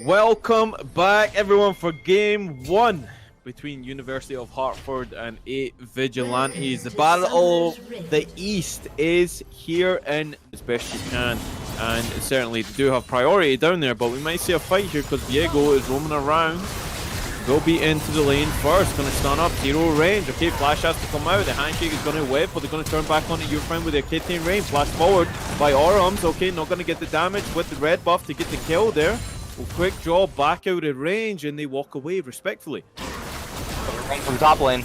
Welcome back, everyone, for game one between University of Hartford and 8 Vigilantes. The Battle of the East is here in as best you can, and certainly they do have priority down there, but we might see a fight here because Diego is roaming around. Will be into the lane first, going to stun up, 0 range. Okay, Flash has to come out, the handshake is going to whip, but they're going to turn back onto your friend with their Kitty range. Flash forward by Orums, okay, not going to get the damage with the red buff to get the kill there. Well, quick draw back out of range, and they walk away respectfully. From top lane.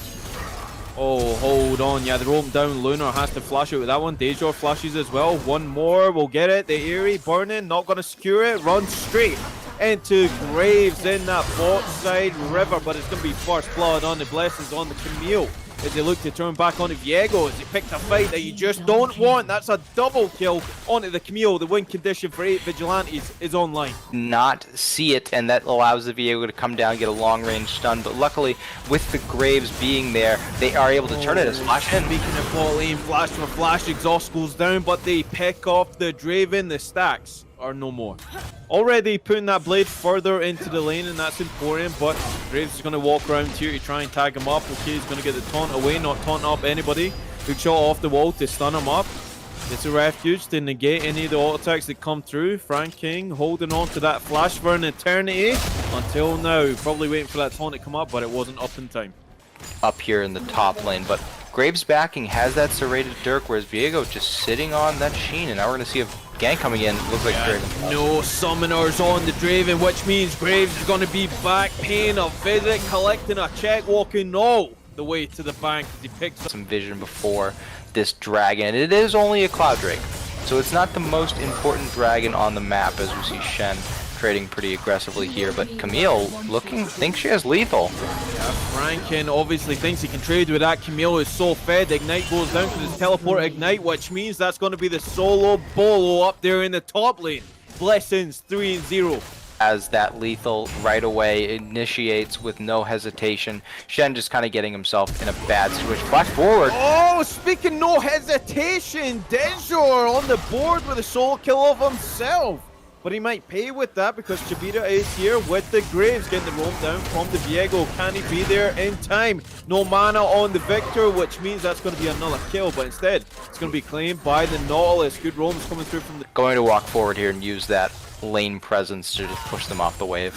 Oh, hold on, yeah, they're rolling down. Lunar has to flash out with that one. Deja flashes as well. One more, we'll get it. The Eerie burning, not going to secure it. Run straight into Graves in that bot side river, but it's going to be first blood on the Blessings on the Camille as they look to turn back onto Viego as they pick the fight that you just don't want. That's a double kill onto the Camille. The win condition for 8 Vigilantes is online. Not see it, and that allows the Viego to come down and get a long range stun, but luckily with the Graves being there, they are able to turn it as Flash in. Speaking of bot lane, Flash for Flash, exhaust goes down, but they pick off the Draven. The stacks are no more. Already putting that blade further into the lane, and that's important, but Graves is going to walk around here to try and tag him up. Okay, he's going to get the taunt away, not taunt up anybody. Big shot off the wall to stun him up. It's a refuge to negate any of the auto attacks that come through. Frank King holding on to that Flash for an eternity until now. Probably waiting for that taunt to come up, but it wasn't up in time. Up here in the top lane, but Graves backing has that serrated Dirk, whereas Viego just sitting on that Sheen, and now we're going to see a gank coming in. Looks like Draven. No summoners on the Draven, which means Graves is going to be back paying a visit, collecting a check, walking all the way to the bank as he picks up some vision before this dragon. It is only a Cloud Drake, so it's not the most important dragon on the map, as we see Shen trading pretty aggressively here, but Camille thinks she has lethal. Yeah, Franken obviously thinks he can trade with that. Camille is so fed. Ignite goes down to his teleport Ignite, which means that's going to be the solo bolo up there in the top lane. Blessings 3-0. As that lethal right away initiates with no hesitation. Shen just kind of getting himself in a bad situation. Flash forward. Oh, speaking no hesitation, Dejor on the board with a solo kill of himself. But he might pay with that because Chabira is here with the Graves getting the roam down from the Viego. Can he be there in time? No mana on the Victor, which means that's going to be another kill, but instead it's going to be claimed by the Nautilus. Good roams coming through from the... Going to walk forward here and use that lane presence to just push them off the wave.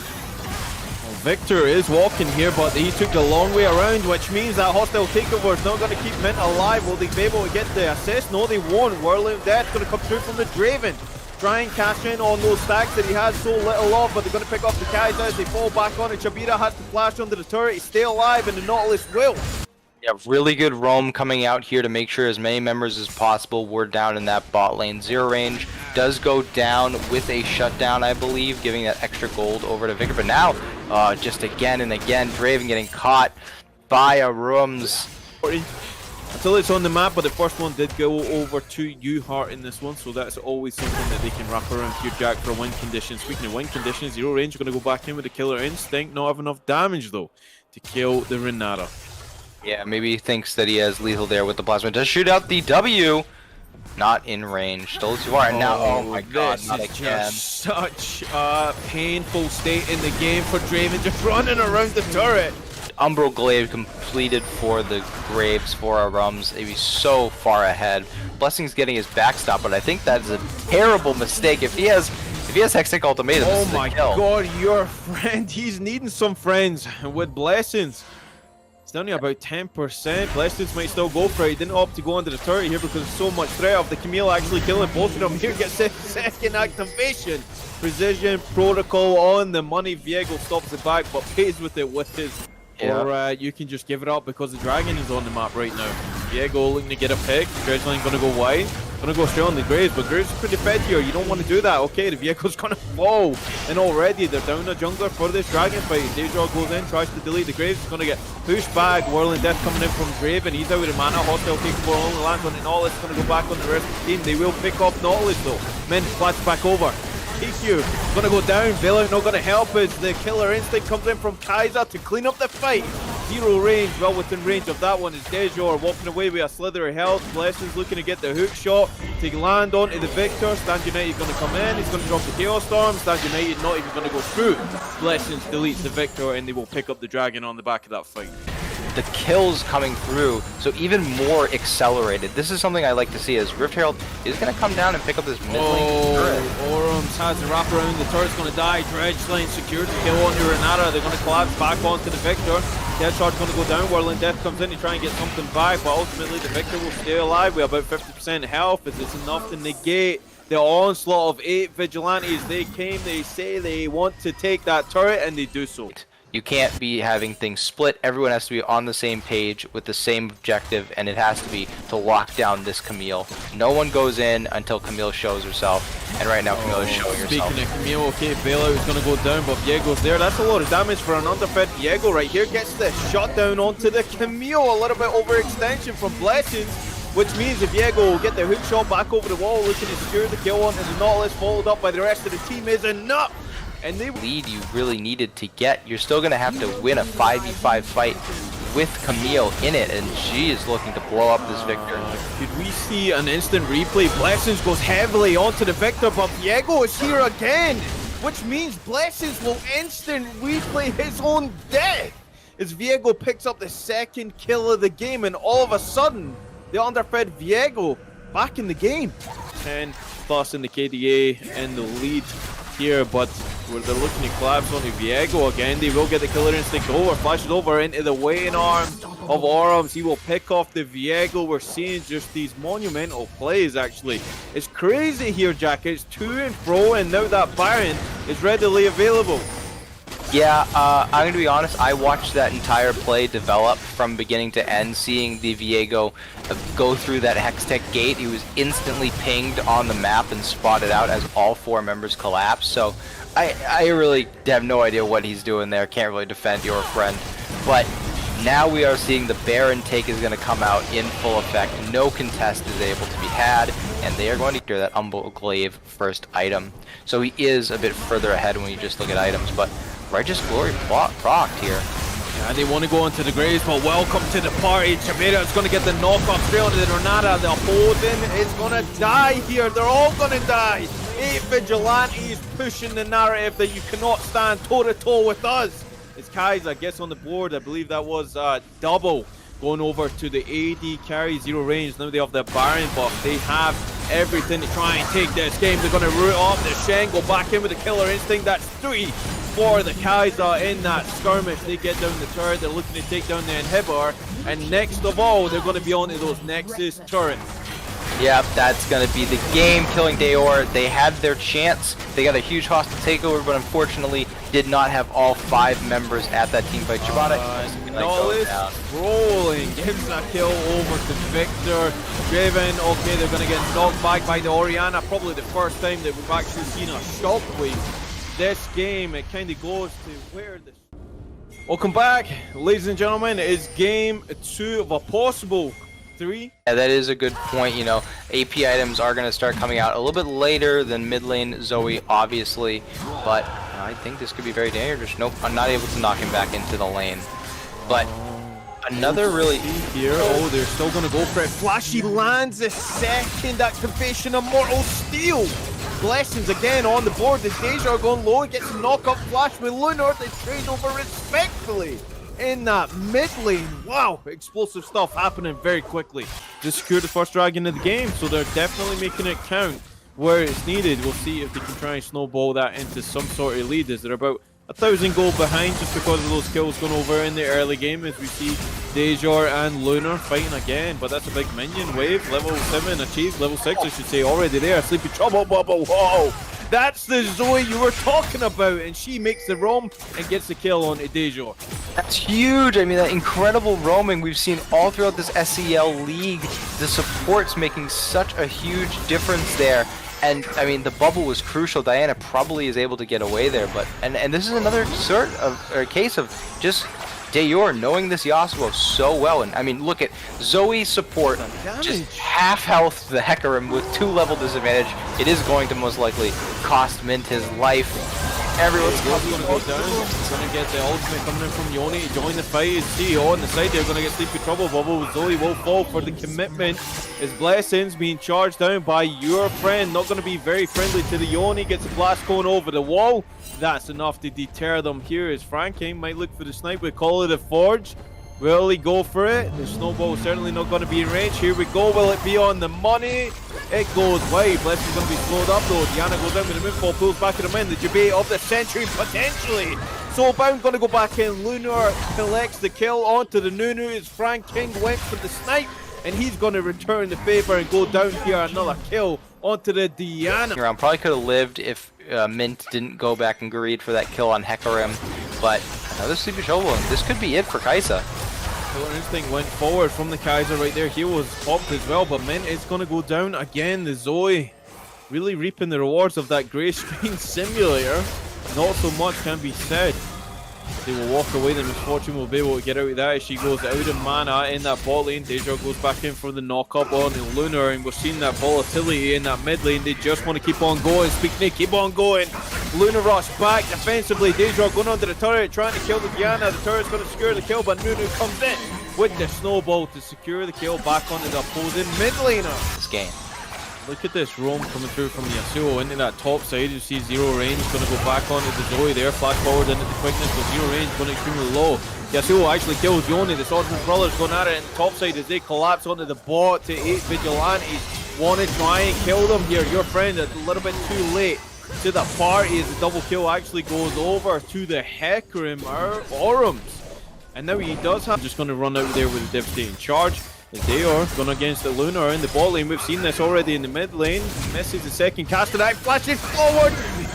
Well, Victor is walking here, but he took the long way around, which means that hostile takeover is not going to keep Mint alive. Will they be able to get the assist? No, they won't. Whirling Death going to come through from the Draven. Try and cash in on those stacks that he has so little of, but they're going to pick up the Kai'Sa as they fall back on it. Chabira has to flash under the turret. He's stay alive, and the Nautilus will. Yeah, really good roam coming out here to make sure as many members as possible were down in that bot lane. Zero range does go down with a shutdown, I believe, giving that extra gold over to Victor. But now, just again and again, Draven getting caught by a Rooms. Until it's on the map, but the first one did go over to UHeart in this one, so that's always something that they can wrap around here, Jack, for a win condition. Speaking of win conditions, 0 range, going to go back in with the Killer Instinct. Not have enough damage, though, to kill the Renata. Yeah, maybe he thinks that he has lethal there with the Plasma. Does shoot out the W. Not in range. Still too far. And now, oh my god, not again. Just such a painful state in the game for Draven, just running around the turret. Umbral Glaive completed for the Graves for our Rums. He'd be so far ahead. Blessing's getting his backstop, but I think that is a terrible mistake. If he has Hextech Ultimatum, oh my god, your friend, he's needing some friends with Blessings. It's only about 10%. Blessings might still go for it. He didn't opt to go under the turret here because there's so much threat of the Camille actually killing both of them. Here gets his second activation. Precision protocol on the money. Viego stops it back, but pays with it with his... Yeah. Or you can just give it up because the dragon is on the map right now. Viego looking to get a pick. Dredgeline going to go wide. Going to go straight on the Graves, but Graves is pretty fed here. You don't want to do that. Okay, the Viego's going to fall. And already they're down a jungler for this dragon fight. Deja goes in, tries to delete the Graves. Is going to get pushed back. Whirling Death coming in from Draven. He's out of mana. Hostile takeover only lands on it. Nautilus going to go back on the rest of the team. They will pick off Nautilus though. Men flash back over. TQ gonna go down. Bailout not gonna help as the Killer Instinct comes in from Kai'Sa to clean up the fight. zero range. Well within range of that one is Dejor walking away with a slither of health. Blessings looking to get the hook shot to land onto the Victor. Stand United going to come in. He's going to drop the Chaos Storm. Stand United not even going to go through. Blessings deletes the Victor and they will pick up the Dragon on the back of that fight. The kills coming through, so even more accelerated. This is something I like to see, as Rift Herald is going to come down and pick up this mid-lane turret. Orums has the wrap around, the turret's going to die. Dredge Lane secured the kill onto Renata. They're going to collapse back onto the Victor. Deadshot's going to go down. Whirling Death comes in to try and get something back, but ultimately the Victor will stay alive with about 50% health, as it's enough to negate the onslaught of 8 Vigilantes. They came, they say they want to take that turret, and they do so. You can't be having things split. Everyone has to be on the same page with the same objective, and it has to be to lock down this Camille. No one goes in until Camille shows herself, and right now Camille is showing herself. Speaking of Camille, okay, bailout is going to go down, but Viego's there. That's a lot of damage for an underfed Viego right here. Gets the shot down onto the Camille. A little bit overextension from Blessings, which means if Viego will get the hook shot back over the wall, looking to secure the kill onto the Nautilus, followed up by the rest of the team, is enough. And they lead you really needed to get. You're still going to have to win a 5v5 fight with Camille in it, and she is looking to blow up this Victor. Could we see an instant replay? Blessings goes heavily onto the Victor, but Viego is here again, which means Blessings will instant replay his own death as Viego picks up the second kill of the game, and all of a sudden, the underfed Viego back in the game. 10+ in the KDA and the lead here, but where they're looking to collapse onto Viego again. They will get the killer instinct over, flashes over into the weighing arm of Orums. He will pick off the Viego. We're seeing just these monumental plays, actually. It's crazy here, Jack. It's to and fro, and now that Baron is readily available. Yeah, I'm going to be honest, I watched that entire play develop from beginning to end, seeing the Viego go through that Hextech gate. He was instantly pinged on the map and spotted out as all 4 members collapsed. So I really have no idea what he's doing there. Can't really defend your friend. But now we are seeing the Baron take is going to come out in full effect. No contest is able to be had, and they are going to clear that Umbleglaive first item. So he is a bit further ahead when you just look at items, but Righteous Glory procced here. Yeah, they want to go into the graves, but welcome to the party. Chavera is going to get the knockoff straight onto the Renata. The Odin is going to die here. They're all going to die. 8 Vigilantes pushing the narrative that you cannot stand toe-to-toe with us. It's Kaiser gets on the board. I believe that was double going over to the AD carry, 0 range. Now they have the Baron buff. They have everything to try and take this game. They're going to root off the Shen, go back in with the killer instinct. That's 3 for the Kaiser in that skirmish. They get down the turret. They're looking to take down the inhibitor. And next of all, they're going to be onto those Nexus turrets. Yep, that's going to be the game. Killing Deor, they had their chance. They got a huge hostile takeover, but unfortunately did not have all 5 members at that team fight. Chibata Nautilus rolling, gives a kill over to Victor. Draven, okay, they're going to get knocked back by the Orianna. Probably the first time that we've actually seen a shockwave. This game, it kind of goes to where this... Welcome back, ladies and gentlemen. It's game 2 of a possible 3. Yeah, that is a good point. You know, AP items are going to start coming out a little bit later than mid lane Zoe, obviously, but I think this could be very dangerous. Nope, I'm not able to knock him back into the lane. But another really... Here, oh, they're still going to go for it. Flashy lands the second activation of Mortal Steel. Blessings again on the board. The Deja going low. It gets a knock-up flash with Lunar. They trade over respectfully in that mid lane. Wow, explosive stuff happening very quickly. Just secure the first dragon of the game, so they're definitely making it count where it's needed. We'll see if they can try and snowball that into some sort of lead, as they're about 1,000 gold behind just because of those kills going over in the early game, as we see Dejor and Lunar fighting again. But that's a big minion wave. Level 7 achieved, level 6 I should say, already there. Sleepy Trouble Bubble, whoa! That's the Zoe you were talking about, and she makes the roam and gets the kill on Dejor. That's huge. I mean, that incredible roaming we've seen all throughout this SCL league. The support's making such a huge difference there. And I mean, the bubble was crucial. Diana probably is able to get away there, but and this is another case of just Deor knowing this Yasuo so well. And I mean, look at Zoe's support, just half health the Hecarim with 2 level disadvantage. It is going to most likely cost Mint his life. Everyone's He's gonna go down. He's gonna get the ultimate coming in from Yoni to join the fight. Is CEO on the side there gonna get Sleepy Trouble Bubble. Zoe will fall for the commitment. His blessings being charged down by your friend. Not gonna be very friendly to the Yoni. Gets a blast going over the wall. That's enough to deter them. Here is Franking. Might look for the snipe. We call it a forge. Will he go for it? The snowball certainly not going to be in range. Here we go. Will it be on the money? It goes wide. Blessing's going to be slowed up though. Diana goes down with the moonfall, pulls back at him in. The debate of the century potentially. Soulbound going to go back in. Lunar collects the kill onto the Nunu. As Frank King went for the snipe, and he's going to return the favor and go down here. Another kill onto the Diana. Probably could have lived if Mint didn't go back and greed for that kill on Hecarim, but another Sleepy Trouble. This could be it for Kaisa. Killer Instinct went forward from the Kaiser right there. He was popped as well, but Mint is going to go down again. The Zoe really reaping the rewards of that grey screen simulator. Not so much can be said. They will walk away. The Misfortune will be able to get out of that as she goes out of mana in that bot lane. Deja goes back in for the knock-up on Lunar, and we're seeing that volatility in that mid lane. They just want to keep on going. Speaking of keep on going, Lunar rush back defensively. Deja going under the turret, trying to kill the Diana. The turret's going to secure the kill, but Nunu comes in with the snowball to secure the kill back onto the opposing mid laner. This game. Look at this roam coming through from Yasuo into that top side. You see zero range, going to go back onto the Zoe there. Flash forward into the quickness with zero range, going extremely low. Yasuo actually kills Yoni. The Swordsman Brothers going at it in the top side as they collapse onto the bot to 8 Vigilantes. Want to try and kill them here. Your friend a little bit too late to the party as the double kill actually goes over to the Hecarim Orums. And now he does have, just going to run out there with a devastating charge. They are going against the Lunar in the bot lane. We've seen this already in the mid lane. Misses the second cast of that. Flashes forward.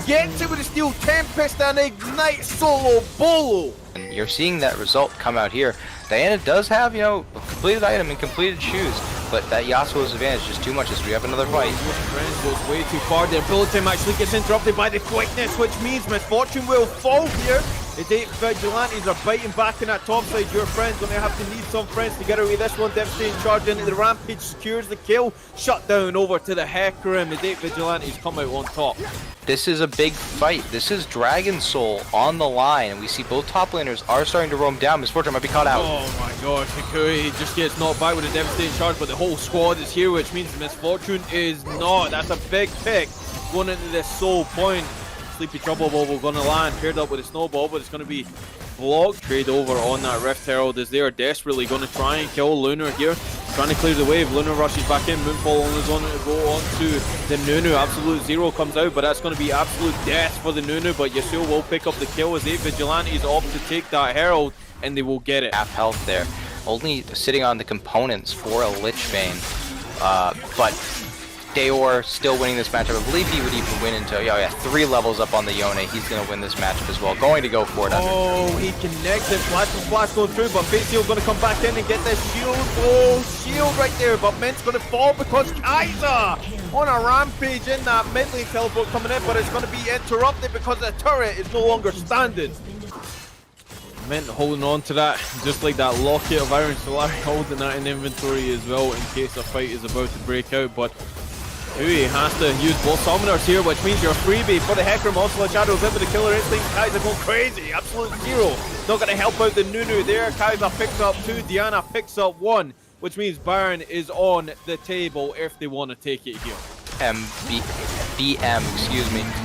Gets it with a Steel Tempest and Ignite solo bolo. And you're seeing that result come out here. Diana does have, you know, a completed item and completed shoes, but that Yasuo's advantage is too much as we have another fight. Friend goes way too far. Their bullet time actually gets interrupted by the quickness, which means Misfortune will fall here. The 8 Vigilantes are biting back in that top side. Your friend's going to have to need some friends to get away. This one devastating charge into the Rampage, secures the kill. Shut down over to the Hecarim. The 8 Vigilantes come out on top. This is a big fight. This is Dragon Soul on the line, and we see both top laners are starting to roam down. Misfortune might be caught out. Oh my god, Kikui just gets knocked back with a devastating charge, but the whole squad is here, which means Misfortune is not. That's a big pick going into this Soul point. Sleepy Trouble Bubble going to land, paired up with a snowball, but it's going to be blocked. Trade over on that Rift Herald as they are desperately going to try and kill Lunar here. Trying to clear the wave. Lunar rushes back in. Moonfall on his own to go on to the Nunu. Absolute Zero comes out, but that's going to be absolute death for the Nunu. But Yasuo will pick up the kill as 8 Vigilantes opt to take that Herald, and they will get it. Half health there. Only sitting on the components for a Lich Bane. But Daor still winning this matchup. I believe he would even win into 3 levels up on the Yone. He's going to win this matchup as well. Going to go for it. Oh, he connected. Flash going through, but Fate Seal going to come back in and get this shield. Oh, shield right there, but Mint's going to fall because Kaiser on a rampage in that mid lane teleport coming in, but it's going to be interrupted because the turret is no longer standing. Mint holding on to that, just like that locket of Iron Solari, holding that in inventory as well in case a fight is about to break out, but he has to use both summoners here, which means your freebie for the Hecarim. Also a Shadow's in with the Killer Instinct. Kaiser going crazy. Absolute Zero. Not going to help out the Nunu there. Kaiser picks up 2. Diana picks up 1, which means Baron is on the table if they want to take it here. BM,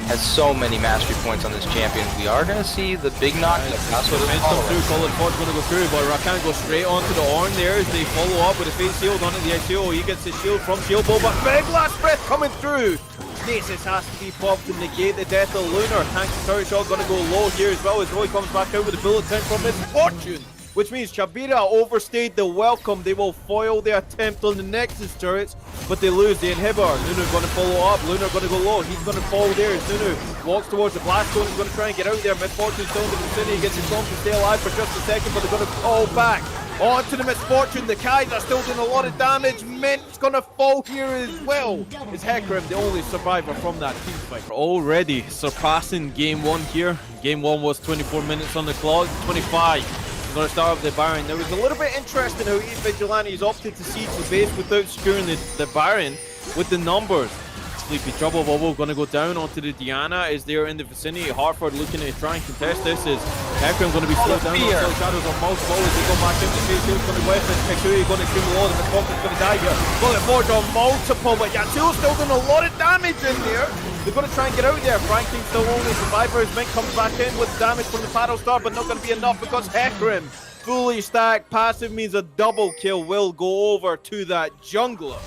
has so many mastery points on this champion. We are going to see the big knock. That's what it's come through. Colin Ford's going to go through, but Rakan goes straight onto the Ornn there as they follow up with a Fate Shield onto the ICO. He gets his shield from Shield Bow, but big last breath coming through. Nasus has to be popped to negate the death of Lunar. Tank turret shot going to go low here as well as Roy comes back out with a bullet time from Misfortune, which means Chabira overstayed the welcome. They will foil the attempt on the Nexus turrets, but they lose the inhibitor. Nunu going to follow up. Lunar going to go low. He's going to fall there as Nunu walks towards the blast zone. He's going to try and get out there. Misfortune still in the vicinity. Gets his bomb to stay alive for just a second, but they're going to fall back onto the Misfortune. The Kaiser still doing a lot of damage. Mint's going to fall here as well. It's Hecarim, the only survivor from that team fight. Already surpassing game 1 here. Game 1 was 24 minutes on the clock. 25. Going to start with the Baron. Now, it was a little bit interesting how 8 Vigilantes opted to siege the base without securing the Baron with the numbers. Sleepy Trouble Bubble going to go down onto the Diana as they're in the vicinity. Hartford looking to try and contest this is Hecarim going to be slowed down until Shadows on multiple as they go back into face. Here's going to weapons. Pixuri going to kill the wall. The Misfortune's going to die here. Going to forge on multiple, but Yatu's still doing a lot of damage in there. They're going to try and get out there. Franklin's still only survivor as Mint comes back in with damage from the Paddle Star, but not going to be enough because Hecarim fully stacked. Passive means a double kill will go over to that jungler.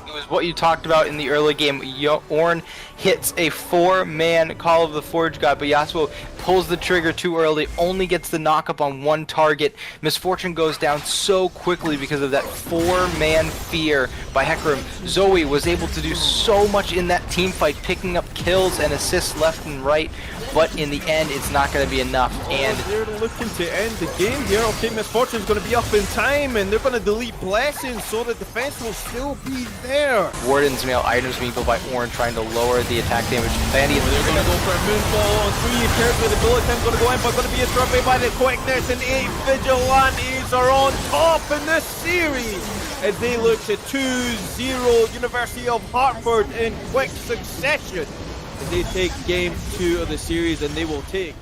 It was what you talked about in the early game. Ornn hits a 4-man Call of the Forge God, but Yasuo pulls the trigger too early, only gets the knock up on one target. Misfortune goes down so quickly because of that 4-man fear by Hecarim. Zoe was able to do so much in that team fight, picking up kills and assists left and right, but in the end, it's not going to be enough. And they're looking to end the game here. Okay, Misfortune's going to be up in time, and they're going to delete Blessings, so the defense will still be there. Warden's mail items being built by Ornn, trying to lower the attack damage. Vandy, they're going to go for a moonfall on 3. Paired with the bullet time going to go in, but going to be interrupted by the quickness, and 8 Vigilantes are on top in this series as they look to 2-0 University of Hartford in quick succession. They take game 2 of the series, and they will take